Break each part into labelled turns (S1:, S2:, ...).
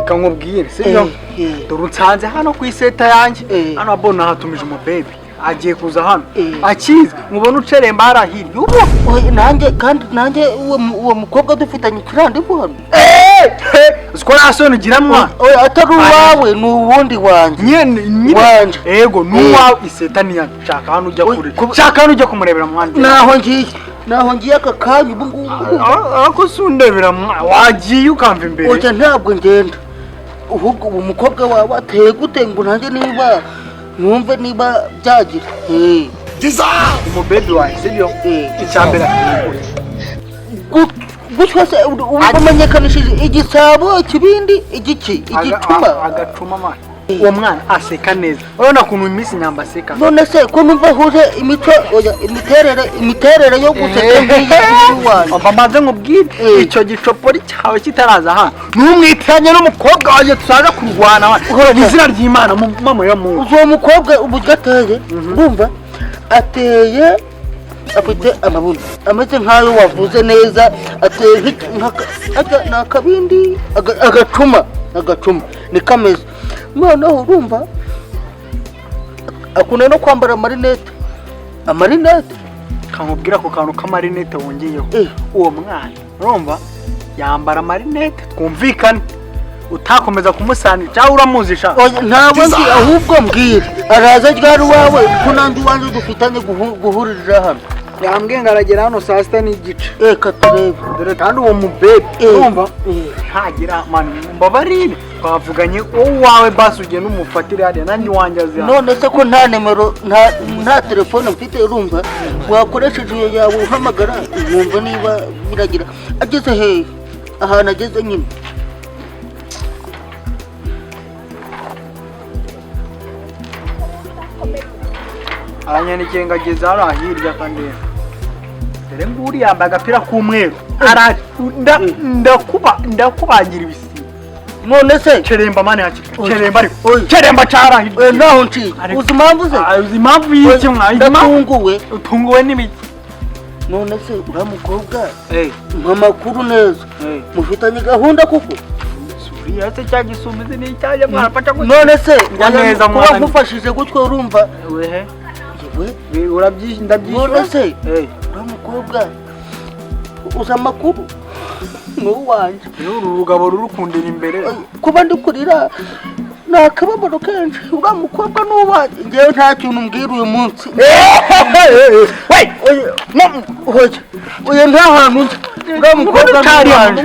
S1: reka nkubwire sibyo dore unsanze hano ku iseta yanjye hano abona hatumije umubebi agiye kuza hano akiza mubona uceremba harahirya ubu
S2: nanjye uwo mukobwa dufitanye ikirandiko hano
S1: uziko nasoni ugira mwana
S2: atari uwawe ni uwundi wanjye
S1: nyine
S2: wanje
S1: yego nuwawe iseta niya shaka hano ujya kure shaka hano ujya kumurebera mwanje
S2: naho ngiye aka kanya ubu ngubu
S1: ako sundebera wagiye ukamva imbere
S2: oya ntabwo ngenda ahubwo uwo mukobwa wawe ateye gute ngo nanjye niba numve niba byagira
S1: umubebi wawe sibyo icyambere
S2: gutyo se umenyekanishije igisabo ikibindi igicuma
S1: agacuma mwana uwo mwana aseka neza urabona ukuntu iminsi nyamba aseka
S2: none se ko numva huje imico imiterere yo guseka nk'iyiwanyu
S1: bamaze nkubwire icyo gicopori cyawe kitaraza hano numwitiranye n'umukobwa waje tusaje kurwana n'izina ry'Imana mama yo mu
S2: uwo mukobwa uburyo ateye urumva ateye afite amabuno ameze nkayo wavuze neza ateye n'akabindi agacuma ni kameze noneho urumva akunda no kwambara amarinete
S1: kamubwira ko kantu k'amarinete wongeyeho uwo mwana urumva yambara amarinete twumvikane utakomeza kumusanira cyangwa uramuzisha
S2: ntabwo nzi ahubwo mbwira araza ryari wawe ko nanjye uwanjye dufitanye guhuririra hano
S1: yambwiye ngo aragera hano saa sita n'igice
S2: katurebe
S1: dore kandi uwo mubebi urumva ntagira mani mbabarire twavuganye wowe wawe basi ugenda umufatire hariya nanjye wanjye azi
S2: none se ko nta nimero nta telefone mfite urumva wakoresheje iyo yawe uhamagara wumva niba biragira ageze hehe ahantu ageze nyine
S1: aranyandikiye ngo ageze hariya hirya kandi dore nguri yambaye agapira k'umweru ndakubagira ibisi
S2: none se
S1: ceremba mane ceremba ariko ceremba carahirya
S2: naho nciye uzi impamvu se
S1: uzi impamvu y'iki
S2: mwayitunguwe
S1: utunguwe n'ibiki
S2: none se uriya mukobwa amakuru neza mufitanye gahunda kuko
S1: suriya se cya gisumizi n'icyaje mwarafata
S2: none se kuba nkufashije gutyo urumva
S1: urabyishinda
S2: none se uriya mukobwa uzi amakuru n'uwanje
S1: uru rugabo rurukundira imbere
S2: kuba ndi kurira ni akababaro kenshi uriya mukobwa n'uwanje ngewe nta kintu mbwira uyu munsi oya nta hantu nzi uriya mukobwa n'uwanje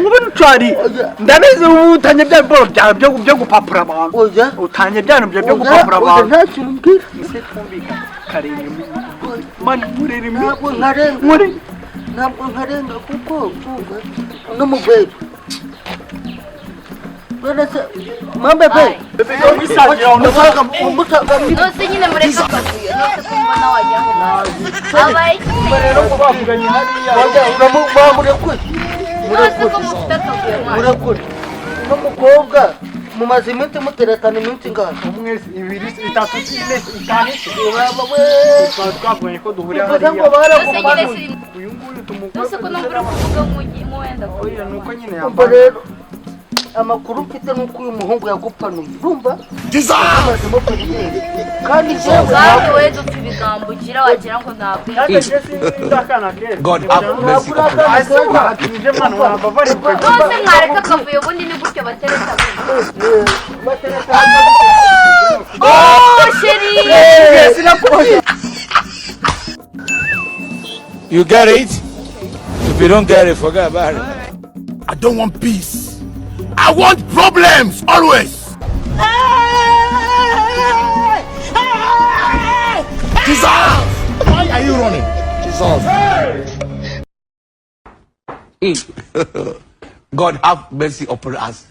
S1: ndabizi ubu utanye bya biboro byawe byo gupapura abantu utanye bya bintu byo gupapura abantu
S2: nta kintu mbwira
S1: ese twumvikana karenge mani murere
S2: ntabwo nkarenga kuko n'umubebi none se mambebe
S3: nose nyine mureka akavuyo nose kumbona wajyaho abaye
S1: rero ko bavuganye hariya
S2: murekure n'umukobwa mumaze iminsi muteretana iminsi ingana
S1: umwe ibiri itatu ine itanu twavuganye ko duhurira
S3: hariya uyu nguyu tumukobwa ko nambura kuvuga mu wenda
S1: oya nuko nyine
S2: yamba rero amakuru mfite nuko uyu muhungu yagupanuye urumva amazemo periyeri kandi
S3: we dupfa ibigambo ugira wagira ngo ntabwo
S4: God have mercy upon us.
S3: nose mwareka akavuyo ubundi ni gutyo batereta sheri
S4: You get it? If you don't get it, forget about it.
S5: I don't want peace. I want problems always. Jesus! Why are you running?
S4: Jesus. God have mercy upon us.